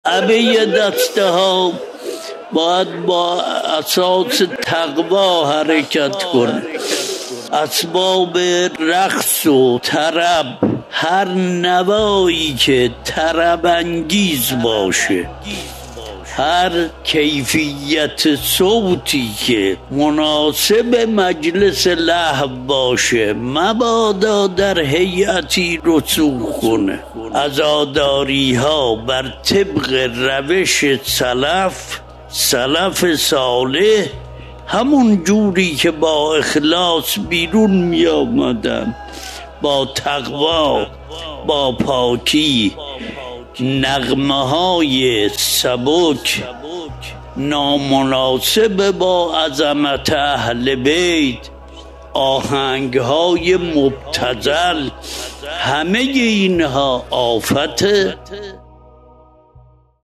همه دسته ها باید با اساس تقوا حرکت کنه. اسباب رقص و طرب، هر نوایی که طرب انگیز باشه، هر کیفیت صوتی که مناسب مجلس لهو باشه مبادا در هیئتی رسوخ کنه. عزاداری ها بر طبق روش سلف صالح، همون جوری که با اخلاص بیرون می آمدن، با تقوا، با پاکی، نغمه های سبک نامناسب با عظمت اهل بیت، آهنگ های مبتذل، همه اینها آفته.